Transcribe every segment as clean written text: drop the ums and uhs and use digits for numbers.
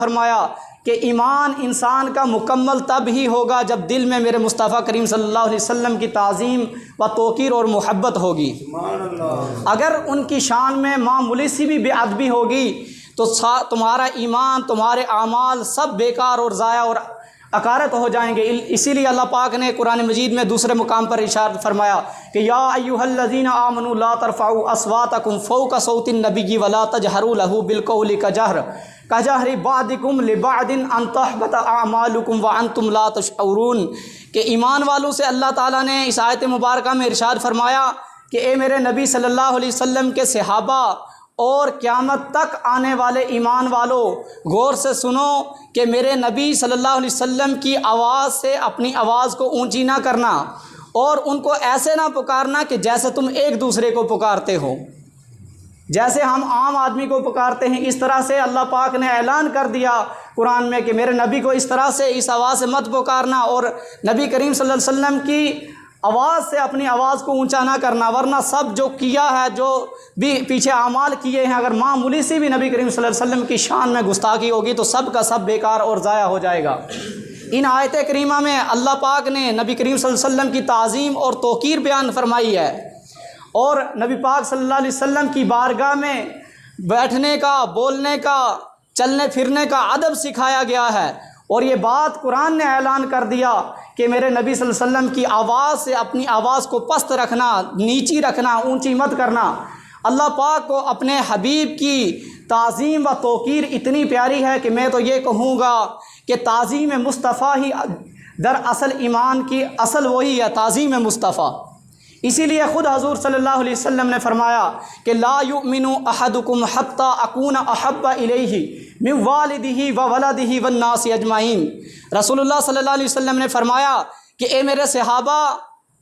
فرمایا کہ ایمان انسان کا مکمل تب ہی ہوگا جب دل میں میرے مصطفیٰ کریم صلی اللہ علیہ وسلم کی تعظیم و توقیر اور محبت ہوگی۔ اگر ان کی شان میں معمولی سی بھی بے ادبی ہوگی تو تمہارا ایمان، تمہارے اعمال سب بیکار اور ضائع اور اکارت ہو جائیں گے۔ اسی لیے اللہ پاک نے قرآن مجید میں دوسرے مقام پر ارشاد فرمایا کہ یا ایھا الذین آمنوا لا ترفعوا اصواتکم فوق صوت النبی ولا تجہروا لہ بالقول کجہر بعضکم لبعض ان تحبط اعمالکم وانتم لا تشعرون، کہ ایمان والوں سے اللہ تعالیٰ نے اس آیت مبارکہ میں ارشاد فرمایا کہ اے میرے نبی صلی اللہ علیہ وسلم کے صحابہ اور قیامت تک آنے والے ایمان والو، غور سے سنو کہ میرے نبی صلی اللہ علیہ وسلم کی آواز سے اپنی آواز کو اونچی نہ کرنا اور ان کو ایسے نہ پکارنا کہ جیسے تم ایک دوسرے کو پکارتے ہو، جیسے ہم عام آدمی کو پکارتے ہیں۔ اس طرح سے اللہ پاک نے اعلان کر دیا قرآن میں کہ میرے نبی کو اس طرح سے اس آواز سے مت پکارنا اور نبی کریم صلی اللہ علیہ وسلم کی آواز سے اپنی آواز کو اونچا نہ کرنا، ورنہ سب جو کیا ہے، جو بھی پیچھے اعمال کیے ہیں، اگر معمولی سی بھی نبی کریم صلی اللہ علیہ وسلم کی شان میں گستاخی ہوگی تو سب کا سب بیکار اور ضائع ہو جائے گا۔ ان آیت کریمہ میں اللہ پاک نے نبی کریم صلی اللہ علیہ وسلم کی تعظیم اور توقیر بیان فرمائی ہے، اور نبی پاک صلی اللہ علیہ وسلم کی بارگاہ میں بیٹھنے کا، بولنے کا، چلنے پھرنے کا ادب سکھایا گیا ہے، اور یہ بات قرآن نے اعلان کر دیا کہ میرے نبی صلی اللہ علیہ وسلم کی آواز سے اپنی آواز کو پست رکھنا، نیچی رکھنا، اونچی مت کرنا۔ اللہ پاک کو اپنے حبیب کی تعظیم و توقیر اتنی پیاری ہے کہ میں تو یہ کہوں گا کہ تعظیم مصطفیٰ ہی دراصل ایمان کی اصل وہی ہے، تعظیم مصطفیٰ۔ اسی لیے خود حضور صلی اللہ علیہ وسلم نے فرمایا کہ لا یؤمن احدکم حتی اکون احب الیہ من والدہ وولدہ والناس اجمعین۔ رسول اللہ صلی اللہ علیہ وسلم نے فرمایا کہ اے میرے صحابہ،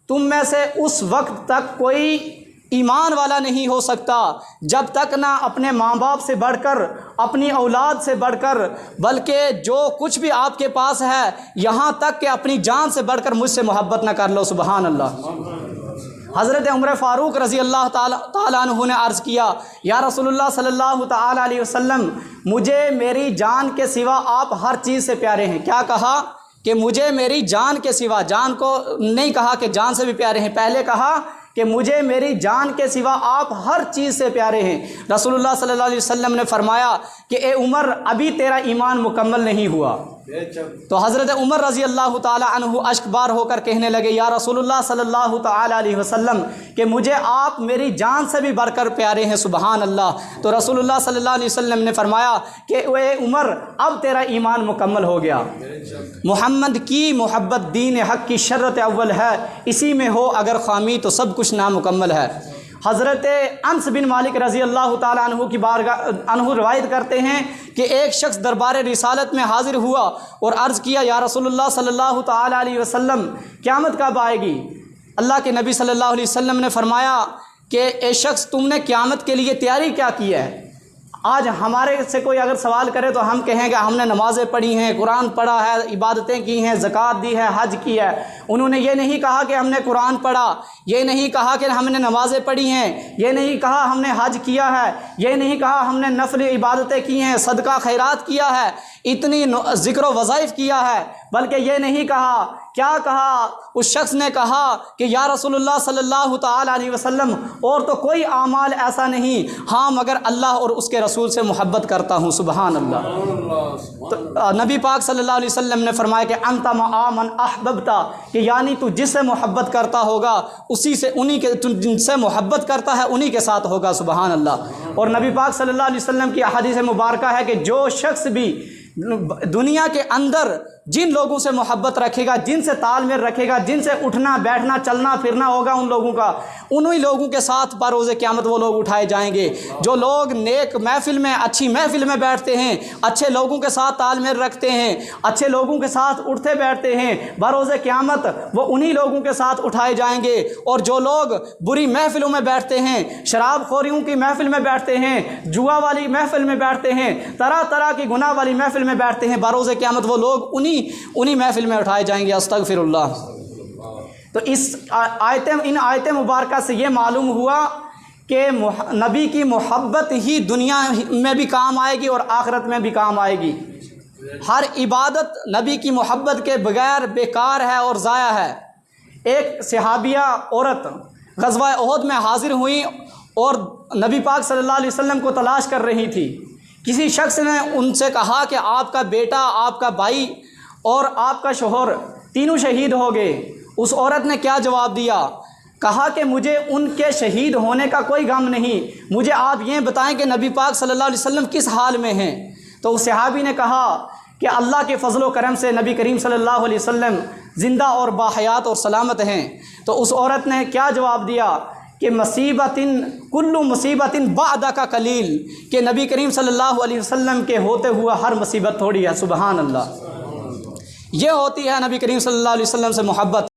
تم میں سے اس وقت تک کوئی ایمان والا نہیں ہو سکتا جب تک نہ اپنے ماں باپ سے بڑھ کر، اپنی اولاد سے بڑھ کر، بلکہ جو کچھ بھی آپ کے پاس ہے یہاں تک کہ اپنی جان سے بڑھ کر مجھ سے محبت نہ کر لو۔ سبحان اللہ۔ حضرت عمر فاروق رضی اللہ تعالیٰ عنہ نے عرض کیا یا رسول اللہ صلی اللہ تعالیٰ علیہ وسلم، مجھے میری جان کے سوا آپ ہر چیز سے پیارے ہیں۔ کیا کہا؟ کہ مجھے میری جان کے سوا، جان کو نہیں کہا کہ جان سے بھی پیارے ہیں، پہلے کہا کہ مجھے میری جان کے سوا آپ ہر چیز سے پیارے ہیں۔ رسول اللہ صلی اللہ علیہ وسلم نے فرمایا کہ اے عمر، ابھی تیرا ایمان مکمل نہیں ہوا۔ تو حضرت عمر رضی اللہ تعالی عنہ اشک بار ہو کر کہنے لگے یا رسول اللہ صلی اللہ تعالی علیہ وسلم کہ مجھے آپ میری جان سے بھی بڑھ کر پیارے ہیں۔ سبحان اللہ۔ تو رسول اللہ صلی اللہ علیہ وسلم نے فرمایا کہ اے عمر، اب تیرا ایمان مکمل ہو گیا۔ محمد کی محبت دین حق کی شرط اول ہے، اسی میں ہو اگر خامی تو سب کچھ نامکمل ہے۔ حضرت انس بن مالک رضی اللہ تعالیٰ عنہ کی بارگاہ عنہ روایت کرتے ہیں کہ ایک شخص دربار رسالت میں حاضر ہوا اور عرض کیا یا رسول اللہ صلی اللہ تعالیٰ علیہ وسلم، قیامت کب آئے گی؟ اللہ کے نبی صلی اللہ علیہ وسلم نے فرمایا کہ اے شخص، تم نے قیامت کے لیے تیاری کیا کی ہے؟ آج ہمارے سے کوئی اگر سوال کرے تو ہم کہیں گے ہم نے نمازیں پڑھی ہیں، قرآن پڑھا ہے، عبادتیں کی ہیں، زکوٰۃ دی ہے، حج کی ہے۔ انہوں نے یہ نہیں کہا کہ ہم نے قرآن پڑھا، یہ نہیں کہا کہ ہم نے نمازیں پڑھی ہیں، یہ نہیں کہا ہم نے حج کیا ہے، یہ نہیں کہا ہم نے نفل عبادتیں کی ہیں، صدقہ خیرات کیا ہے، اتنی ذکر و وظائف کیا ہے، بلکہ یہ نہیں کہا۔ کیا کہا؟ اس شخص نے کہا کہ یا رسول اللہ صلی اللہ تعالی علیہ وسلم، اور تو کوئی اعمال ایسا نہیں، ہاں مگر اللہ اور اس کے رسول سے محبت کرتا ہوں۔ سبحان اللہ۔ تو نبی پاک صلی اللہ علیہ وسلم نے فرمایا کہ انت مع من احببت، کہ یعنی تو جس سے محبت کرتا ہوگا اسی سے، انہی کے جن سے محبت کرتا ہے انہی کے ساتھ ہوگا۔ سبحان اللہ۔ اور نبی پاک صلی اللہ علیہ وسلم کی احادیث مبارکہ ہے کہ جو شخص بھی دنیا کے اندر جن لوگوں سے محبت رکھے گا، جن سے تال میل رکھے گا، جن سے اٹھنا بیٹھنا چلنا پھرنا ہوگا ان لوگوں کا، انہی لوگوں کے ساتھ بروز قیامت وہ لوگ اٹھائے جائیں گے۔ جو لوگ نیک محفل میں، اچھی محفل میں بیٹھتے ہیں، اچھے لوگوں کے ساتھ تال میل رکھتے ہیں، اچھے لوگوں کے ساتھ اٹھتے بیٹھتے ہیں، بروز قیامت وہ انہی لوگوں کے ساتھ اٹھائے جائیں گے۔ اور جو لوگ بری محفلوں میں بیٹھتے ہیں، شراب خوریوں کی محفل میں بیٹھتے ہیں، جوا والی محفل میں بیٹھتے ہیں، طرح طرح کی گناہ والی محفل میں بیٹھتے ہیں، بروز قیامت وہ لوگ انہی محفل میں اٹھائے جائیں گے۔ استغفر اللہ۔ تو ان آیت مبارکہ سے یہ معلوم ہوا کہ نبی کی محبت ہی دنیا میں بھی کام آئے گی اور آخرت میں بھی کام آئے گی۔ ہر عبادت نبی کی محبت کے بغیر بیکار ہے اور ضائع ہے۔ ایک صحابیہ عورت غزوہ احد میں حاضر ہوئیں اور نبی پاک صلی اللہ علیہ وسلم کو تلاش کر رہی تھی۔ کسی شخص نے ان سے کہا کہ آپ کا بیٹا، آپ کا بھائی اور آپ کا شوہر تینوں شہید ہو گئے۔ اس عورت نے کیا جواب دیا؟ کہا کہ مجھے ان کے شہید ہونے کا کوئی غم نہیں، مجھے آپ یہ بتائیں کہ نبی پاک صلی اللہ علیہ وسلم کس حال میں ہیں۔ تو اس صحابی نے کہا کہ اللہ کے فضل و کرم سے نبی کریم صلی اللہ علیہ وسلم زندہ اور باحیات اور سلامت ہیں۔ تو اس عورت نے کیا جواب دیا کہ کل مصیبت بعدک قلیل، کہ نبی کریم صلی اللہ علیہ وسلم کے ہوتے ہوا ہر مصیبت تھوڑی ہے۔ سبحان اللہ۔ یہ ہوتی ہے نبی کریم صلی اللہ علیہ وسلم سے محبت۔